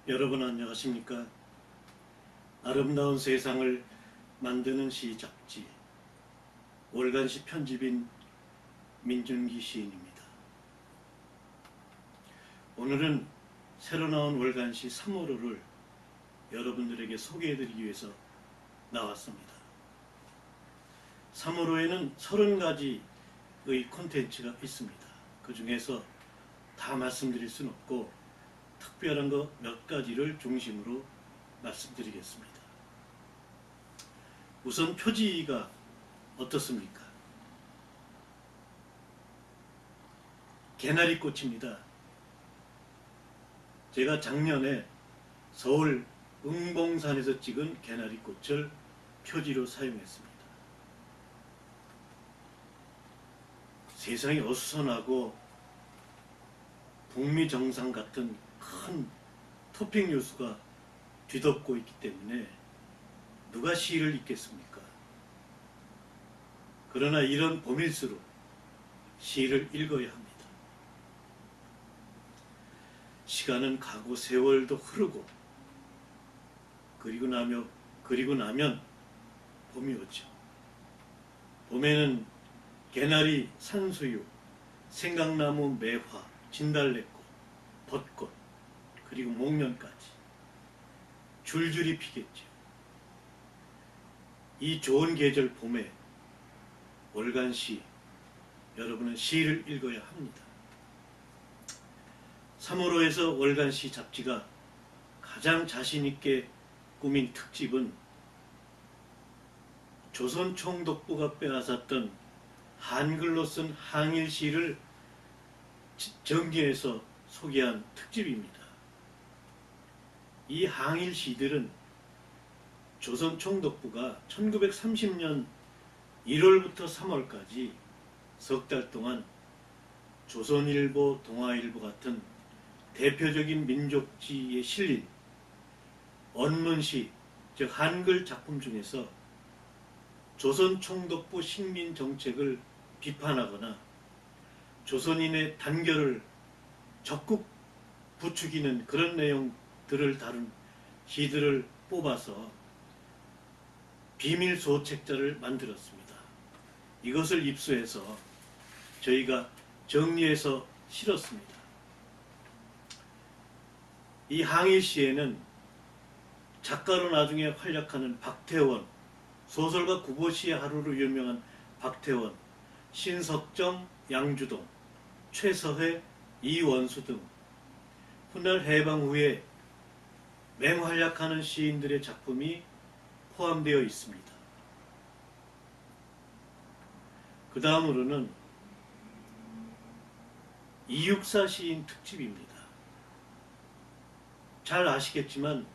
여러분 안녕하십니까? 아름다운 세상을 만드는 시 잡지 월간시 편집인 민준기 시인입니다. 오늘은 새로 나온 월간시 3월호를 여러분들에게 소개해드리기 위해서 나왔습니다. 3월호에는 30가지의 콘텐츠가 있습니다. 그 중에서 다 말씀드릴 수는 없고 특별한 거 몇 가지를 중심으로 말씀드리겠습니다. 우선 표지가 어떻습니까? 개나리꽃입니다. 제가 작년에 서울 응봉산에서 찍은 개나리꽃을 표지로 사용했습니다. 세상이 어수선하고 북미 정상 같은 큰 토픽 뉴스가 뒤덮고 있기 때문에 누가 시를 읽겠습니까? 그러나 이런 봄일수록 시를 읽어야 합니다. 시간은 가고 세월도 흐르고 그리고 나면 봄이 오죠. 봄에는 개나리, 산수유, 생강나무, 매화, 진달래꽃, 벚꽃, 그리고 목련까지 줄줄이 피겠죠. 이 좋은 계절 봄에 월간시, 여러분은 시를 읽어야 합니다. 3월호에서 월간시 잡지가 가장 자신있게 꾸민 특집은 조선총독부가 빼앗았던 한글로 쓴 항일시를 정리해서 소개한 특집입니다. 이 항일시들은 조선총독부가 1930년 1월부터 3월까지 석 달 동안 조선일보, 동아일보 같은 대표적인 민족지에 실린 언문시, 즉 한글 작품 중에서 조선총독부 식민정책을 비판하거나 조선인의 단결을 적극 부추기는 그런 내용들을 다룬 시들을 뽑아서 비밀소책자를 만들었습니다. 이것을 입수해서 저희가 정리해서 실었습니다. 이 항일시에는 작가로 나중에 활약하는 박태원, 소설가 구보시의 하루로 유명한 박태원, 신석정, 양주동, 최서회, 이원수 등 훗날 해방 후에 맹활약하는 시인들의 작품이 포함되어 있습니다. 그 다음으로는 이육사 시인 특집입니다. 잘 아시겠지만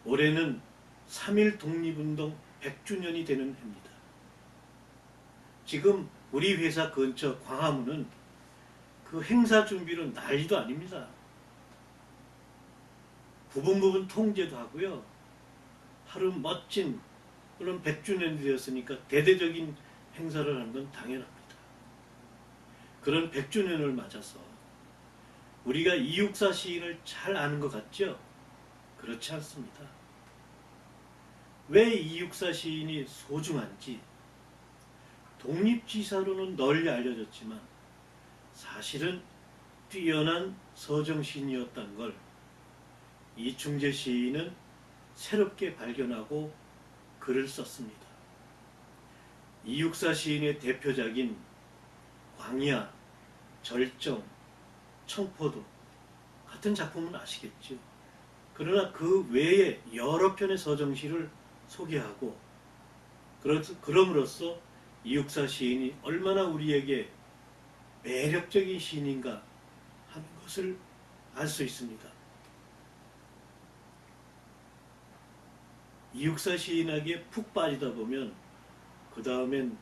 올해는 3.1 독립운동 100주년이 되는 해입니다. 지금 우리 회사 근처 광화문은 그 행사 준비로 난리도 아닙니다. 부분 통제도 하고요. 하루 멋진, 물론 100주년이 되었으니까 대대적인 행사를 하는 건 당연합니다. 그런 100주년을 맞아서 우리가 이육사 시인을 잘 아는 것 같죠? 그렇지 않습니다. 왜 이육사 시인이 소중한지 독립지사로는 널리 알려졌지만 사실은 뛰어난 서정시인이었다는 걸 이충재 시인은 새롭게 발견하고 글을 썼습니다. 이육사 시인의 대표작인 광야, 절정, 청포도 같은 작품은 아시겠죠. 그러나 그 외에 여러 편의 서정시를 소개하고 그럼으로써 이육사 시인이 얼마나 우리에게 매력적인 시인인가 하는 것을 알 수 있습니다. 이육사 시인에게 푹 빠지다 보면 그 다음엔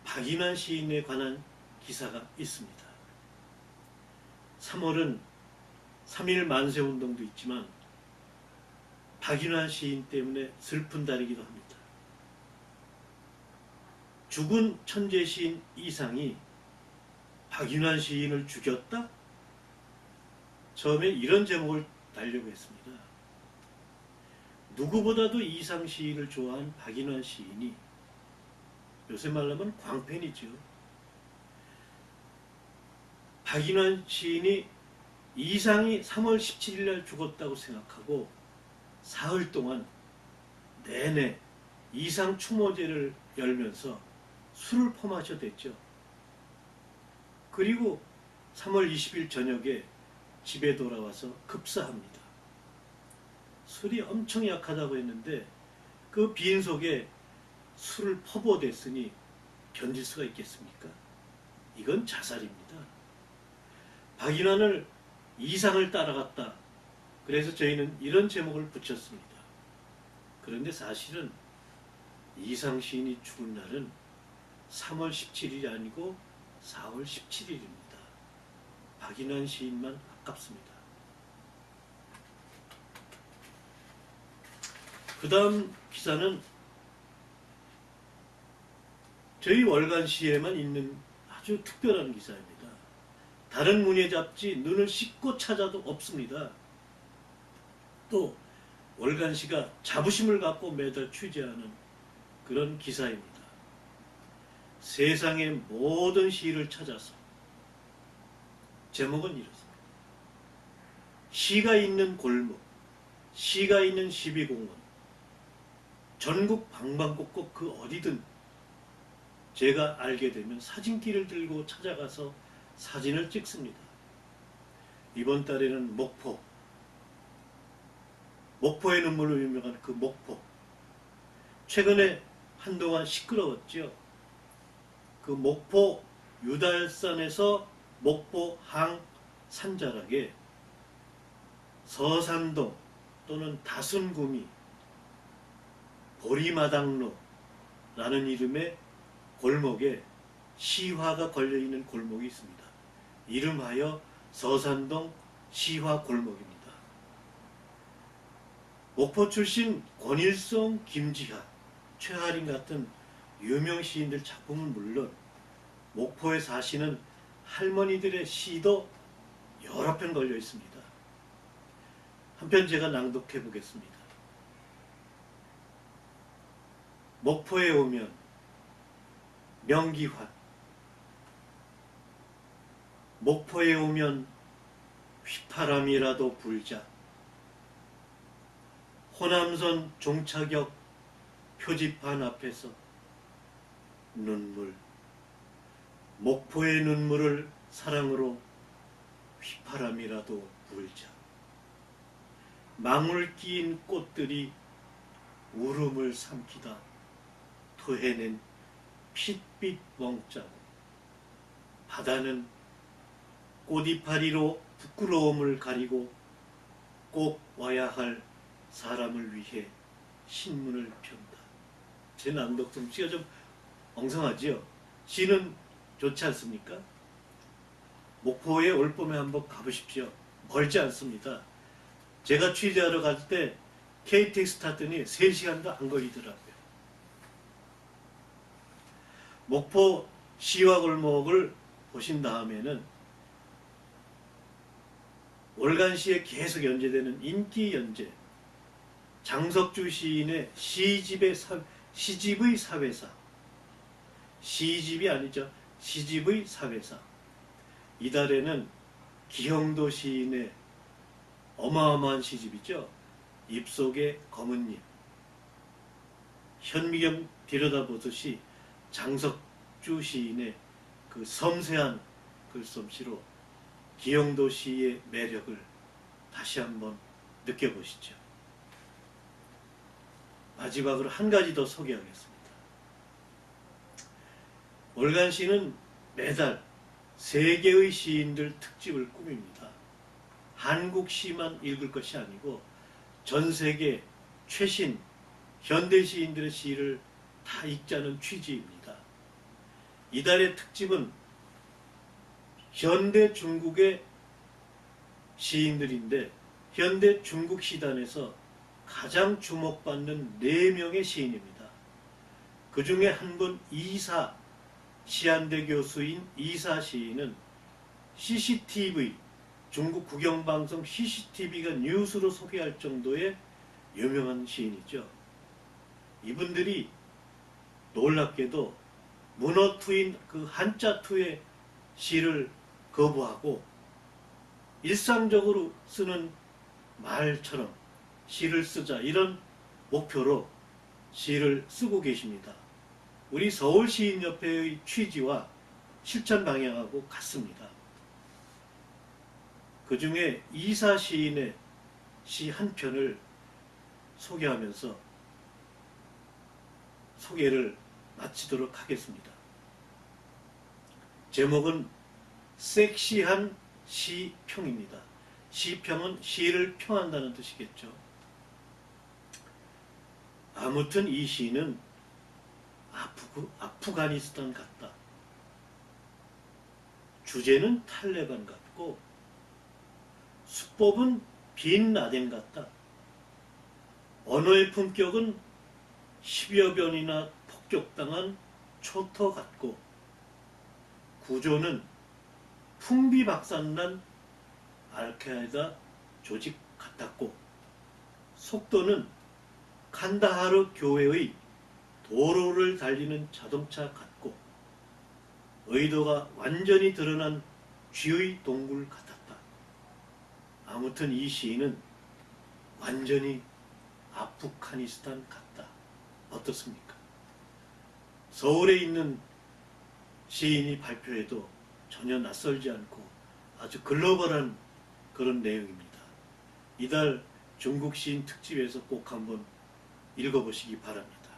박인환 시인에 관한 기사가 있습니다. 3월은 3.1 만세운동도 있지만 박인환 시인 때문에 슬픈 달이기도 합니다. 죽은 천재 시인 이상이 박인환 시인을 죽였다? 처음에 이런 제목을 달려고 했습니다. 누구보다도 이상 시인을 좋아한 박인환 시인이, 요새 말하면 광팬이죠. 박인환 시인이 이상이 3월 17일 날 죽었다고 생각하고 사흘 동안 내내 이상 추모제를 열면서 술을 퍼마셔댔죠. 그리고 3월 20일 저녁에 집에 돌아와서 급사합니다. 술이 엄청 약하다고 했는데 그 빈속에 술을 퍼부어댔으니 견딜 수가 있겠습니까? 이건 자살입니다. 박인환을 이상을 따라갔다. 그래서 저희는 이런 제목을 붙였습니다. 그런데 사실은 이상 시인이 죽은 날은 3월 17일이 아니고 4월 17일입니다. 박인환 시인만 아깝습니다. 그 다음 기사는 저희 월간시에만 있는 아주 특별한 기사입니다. 다른 문예 잡지 눈을 씻고 찾아도 없습니다. 또 월간시가 자부심을 갖고 매달 취재하는 그런 기사입니다. 세상의 모든 시를 찾아서. 제목은 이렇습니다. 시가 있는 골목, 시가 있는 시비공원, 전국 방방곡곡 그 어디든 제가 알게 되면 사진기를 들고 찾아가서 사진을 찍습니다. 이번 달에는 목포의 눈물로 유명한 그 목포. 최근에 한동안 시끄러웠죠. 그 목포 유달산에서 목포 항 산자락에 서산동 또는 다순구미 보리마당로라는 이름의 골목에 시화가 걸려있는 골목이 있습니다. 이름하여 서산동 시화골목입니다. 목포 출신 권일성, 김지하, 최하린 같은 유명 시인들 작품은 물론 목포에 사시는 할머니들의 시도 여러 편 걸려 있습니다. 한편 제가 낭독해 보겠습니다. 목포에 오면 명기환, 목포에 오면 휘파람이라도 불자, 호남선 종차격 표지판 앞에서 눈물, 목포의 눈물을 사랑으로 휘파람이라도 불자, 망울 끼인 꽃들이 울음을 삼키다 토해낸 핏빛 멍자국, 바다는 꽃이파리로 부끄러움을 가리고 꼭 와야 할 사람을 위해 신문을 편다. 제 낭독 솜씨가 좀 엉성하지요? 시는 좋지 않습니까? 목포에 올 봄에 한번 가보십시오. 멀지 않습니다. 제가 취재하러 갈 때 KTX 탔더니 3시간도 안 걸리더라고요. 목포 시화골목을 보신 다음에는 월간시에 계속 연재되는 인기 연재, 장석주 시인의 시집의 사회사, 시집이 아니죠. 시집의 사회사. 이달에는 기형도 시인의 어마어마한 시집이죠. 입속의 검은잎. 현미경 들여다보듯이 장석주 시인의 그 섬세한 글솜씨로 기형도 시의 매력을 다시 한번 느껴보시죠. 마지막으로 한 가지 더 소개하겠습니다. 월간시는 매달 세계의 시인들 특집을 꾸밉니다. 한국 시만 읽을 것이 아니고 전 세계 최신 현대 시인들의 시를 다 읽자는 취지입니다. 이달의 특집은 현대 중국의 시인들인데 현대 중국 시단에서 가장 주목받는 4명의 시인입니다. 그 중에 한 분 이사, 시한대 교수인 이사 시인은 CCTV, 중국 국영방송 CCTV가 뉴스로 소개할 정도의 유명한 시인이죠. 이분들이 놀랍게도 문어투인 그 한자투의 시를 거부하고 일상적으로 쓰는 말처럼 시를 쓰자, 이런 목표로 시를 쓰고 계십니다. 우리 서울시인협회의 취지와 실천 방향하고 같습니다. 그 중에 이사 시인의 시 한 편을 소개하면서 소개를 마치도록 하겠습니다. 제목은 섹시한 시평입니다. 시평은 시를 평한다는 뜻이겠죠. 아무튼 이 시는 아프가니스탄 같다. 주제는 탈레반 같고 수법은 빈 라덴 같다. 언어의 품격은 10여 번이나 폭격당한 초터 같고 구조는 풍비박산난 알카에다 조직 같았고 속도는 칸다하르 교회의 도로를 달리는 자동차 같고 의도가 완전히 드러난 쥐의 동굴 같았다. 아무튼 이 시인은 완전히 아프가니스탄 같다. 어떻습니까? 서울에 있는 시인이 발표해도 전혀 낯설지 않고 아주 글로벌한 그런 내용입니다. 이달 중국 시인 특집에서 꼭 한번 읽어보시기 바랍니다.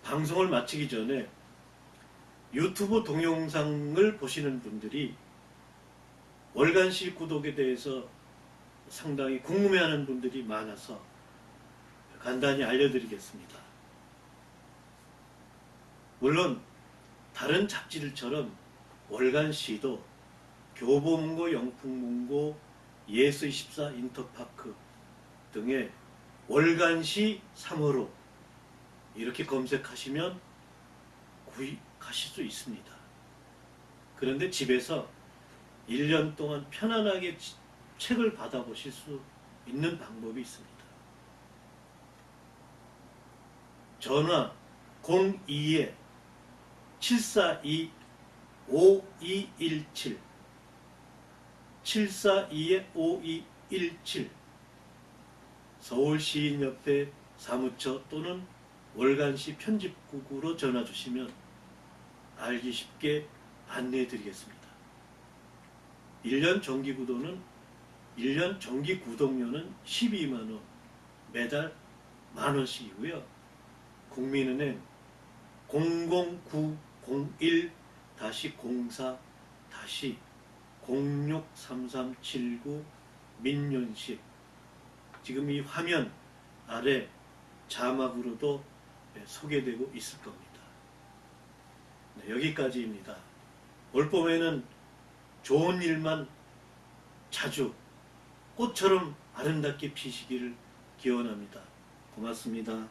방송을 마치기 전에 유튜브 동영상을 보시는 분들이 월간시 구독에 대해서 상당히 궁금해하는 분들이 많아서 간단히 알려드리겠습니다. 물론 다른 잡지들처럼 월간시도 교보문고, 영풍문고, 예스24, 인터파크 등의 월간시 3호로 이렇게 검색하시면 구입하실 수 있습니다. 그런데 집에서 1년 동안 편안하게 책을 받아보실 수 있는 방법이 있습니다. 전화 02-742-5217 742-5217 서울시인협회 사무처 또는 월간시 편집국으로 전화 주시면 알기 쉽게 안내해 드리겠습니다. 1년 정기 구독료는 12만원, 매달 만원씩이고요. 국민은행 00901-04-063379 민윤식, 지금 이 화면 아래 자막으로도 소개되고 있을 겁니다. 네, 여기까지입니다. 올봄에는 좋은 일만 자주 꽃처럼 아름답게 피시기를 기원합니다. 고맙습니다.